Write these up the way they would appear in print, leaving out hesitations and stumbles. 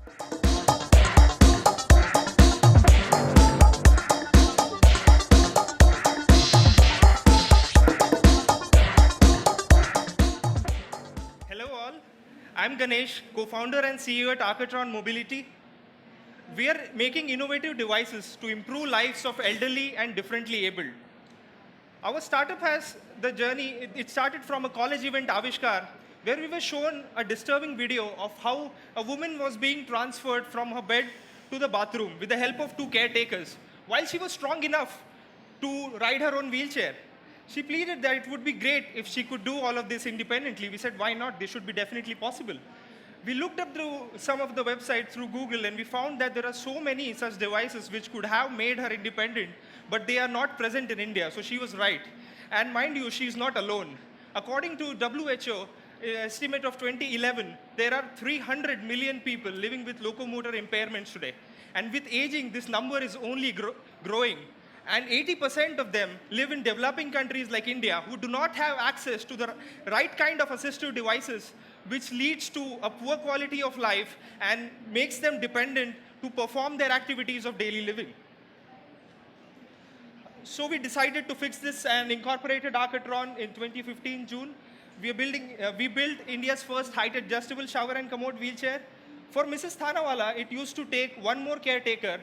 Hello all, I'm Ganesh, co-founder and CEO at Arcatron Mobility. We are making innovative devices to improve lives of elderly and differently abled. Our startup has the journey, it started from a college event, Avishkar, where we were shown a disturbing video of how a woman was being transferred from her bed to the bathroom with the help of two caretakers, while she was strong enough to ride her own wheelchair. She pleaded that it would be great if she could do all of this independently. We said, why not? This should be definitely possible. We looked up through some of the websites through Google, and we found that there are so many such devices which could have made her independent, but they are not present in India. So she was right. And mind you, she's not alone. According to WHO estimate of 2011, there are 300 million people living with locomotor impairments today. And with aging, this number is only growing. And 80% of them live in developing countries like India who do not have access to the right kind of assistive devices, which leads to a poor quality of life and makes them dependent to perform their activities of daily living. So we decided to fix this and incorporated Arcatron in 2015 June. We built India's first height adjustable shower and commode wheelchair. For Mrs. Thanawala, it used to take one more caretaker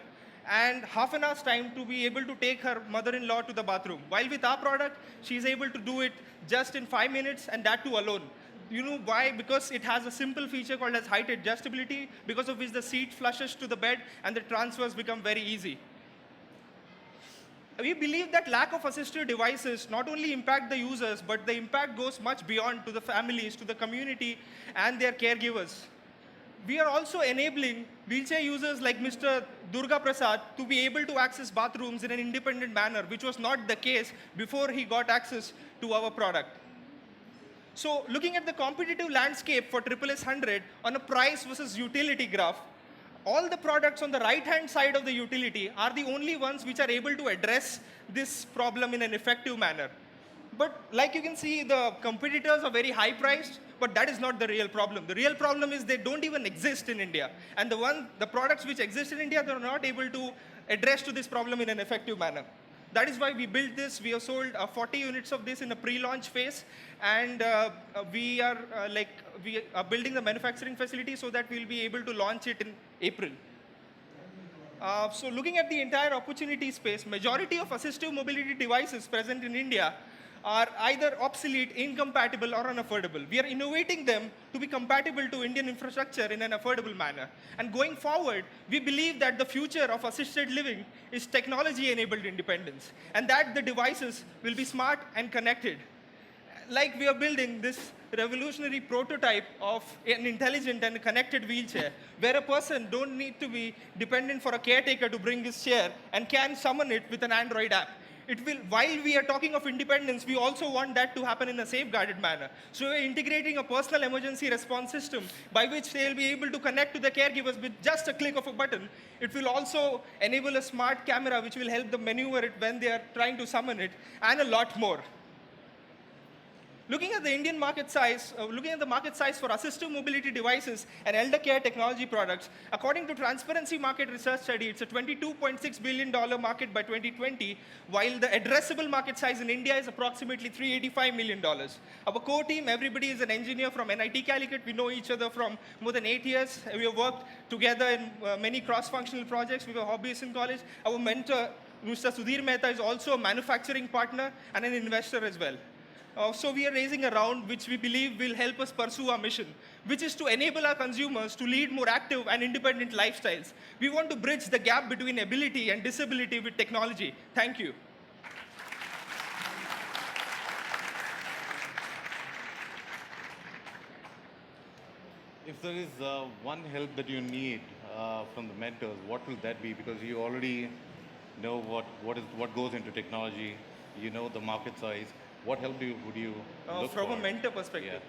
and half an hour's time to be able to take her mother-in-law to the bathroom. While with our product, she's able to do it just in 5 minutes, and that too alone. You know why? Because it has a simple feature called as height adjustability, because of which the seat flushes to the bed and the transfers become very easy. We believe that lack of assistive devices not only impact the users, but the impact goes much beyond to the families, to the community, and their caregivers. We are also enabling wheelchair users like Mr. Durga Prasad to be able to access bathrooms in an independent manner, which was not the case before he got access to our product. So looking at the competitive landscape for SSS 100 on a price versus utility graph, all the products on the right-hand side of the utility are the only ones which are able to address this problem in an effective manner. But like you can see, the competitors are very high priced, but that is not the real problem. The real problem is they don't even exist in India. And the products which exist in India, they're not able to address to this problem in an effective manner. That is why we built this. We have sold 40 units of this in a pre-launch phase. And we are building the manufacturing facility so that we'll be able to launch it in April. So looking at the entire opportunity space, majority of assistive mobility devices present in India are either obsolete, incompatible, or unaffordable. We are innovating them to be compatible to Indian infrastructure in an affordable manner. And going forward, we believe that the future of assisted living is technology-enabled independence, and that the devices will be smart and connected. Like we are building this revolutionary prototype of an intelligent and connected wheelchair, where a person don't need to be dependent for a caretaker to bring his chair and can summon it with an Android app. While we are talking of independence, we also want that to happen in a safeguarded manner. So we're integrating a personal emergency response system by which they'll be able to connect to the caregivers with just a click of a button. It will also enable a smart camera which will help them maneuver it when they are trying to summon it, and a lot more. Looking at the Indian market size, looking at the market size for assistive mobility devices and elder care technology products, according to Transparency Market Research Study, it's a $22.6 billion market by 2020, while the addressable market size in India is approximately $385 million. Our core team, everybody is an engineer from NIT Calicut. We know each other from more than 8 years. We have worked together in many cross-functional projects. We were hobbyists in college. Our mentor, Mr. Sudhir Mehta, is also a manufacturing partner and an investor as well. So we are raising a round which we believe will help us pursue our mission, which is to enable our consumers to lead more active and independent lifestyles. We want to bridge the gap between ability and disability with technology. Thank you. If there is one help that you need from the mentors, what will that be? Because you already know what goes into technology, you know the market size. What help would you look from for? a mentor perspective?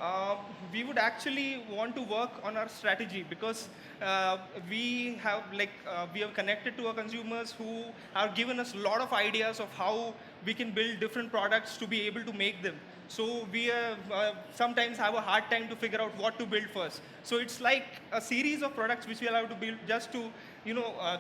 Yeah. We would actually want to work on our strategy, because we have connected to our consumers who have given us a lot of ideas of how we can build different products to be able to make them. So we sometimes have a hard time to figure out what to build first. So it's like a series of products which we allow to build just to,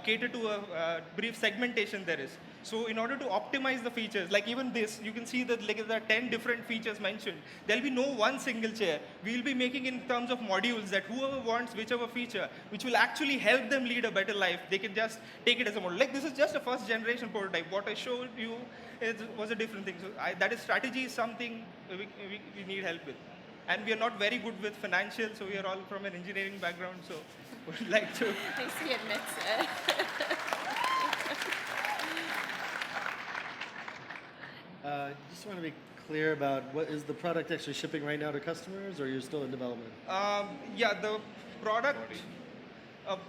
cater to a brief segmentation there is. So in order to optimize the features, like even this, you can see that like there are 10 different features mentioned. There'll be no one single chair. We'll be making in terms of modules that whoever wants whichever feature, which will actually help them lead a better life, they can just take it as a model. Like this is just a first generation prototype. What I showed you was a different thing. So that is strategy is something we need help with. And we are not very good with financial, so we are all from an engineering background, so would like to. At least he admits it. Just want to be clear about what is the product actually shipping right now to customers, or you're still in development? Yeah, the product,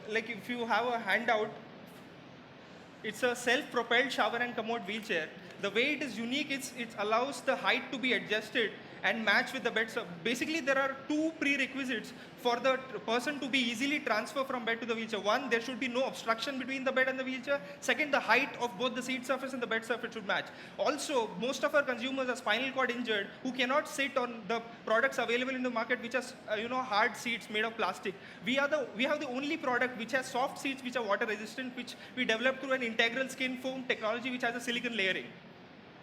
like if you have a handout, it's a self-propelled shower and commode wheelchair. The way it is unique, it allows the height to be adjusted and match with the bed. So basically, there are two prerequisites for the person to be easily transferred from bed to the wheelchair. One, there should be no obstruction between the bed and the wheelchair. Second, the height of both the seat surface and the bed surface should match. Also, most of our consumers are spinal cord injured who cannot sit on the products available in the market, which are hard seats made of plastic. We have the only product which has soft seats which are water resistant, which we developed through an integral skin foam technology which has a silicon layering.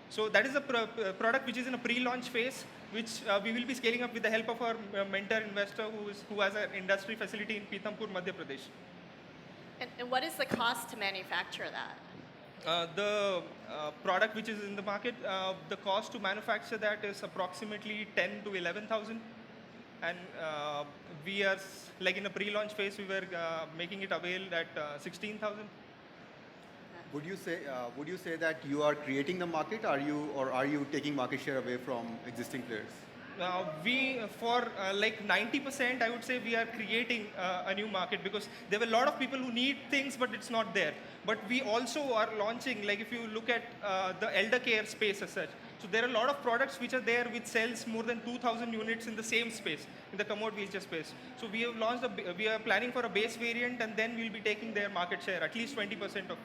So that is a product which is in a pre-launch phase, which we will be scaling up with the help of our mentor investor who has an industry facility in Pithampur, Madhya Pradesh. And what is the cost to manufacture that? The product which is in the market, the cost to manufacture that is approximately 10 to 11,000, and we are like in a pre-launch phase. We were making it available at 16,000. Would you say that you are creating the market, or are you taking market share away from existing players? For like 90%, I would say we are creating a new market, because there were a lot of people who need things, but it's not there. But we also are launching, like if you look at the elder care space as such, so there are a lot of products which are there which sells more than 2,000 units in the same space, in the commode wheelchair space. So we have launched, we are planning for a base variant, and then we'll be taking their market share, at least 20% of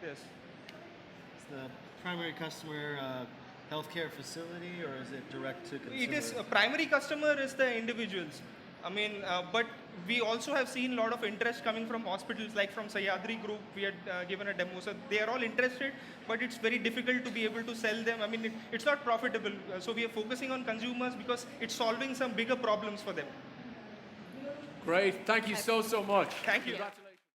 this. Is the primary customer healthcare facility, or is it direct to consumer? It is a primary customer is the individuals. I mean, but we also have seen a lot of interest coming from hospitals, like from Sahyadri Group. We had given a demo, so they are all interested, but it's very difficult to be able to sell them. I mean, it's not profitable. So we are focusing on consumers because it's solving some bigger problems for them. Great. Thank you so much. Thank you. That's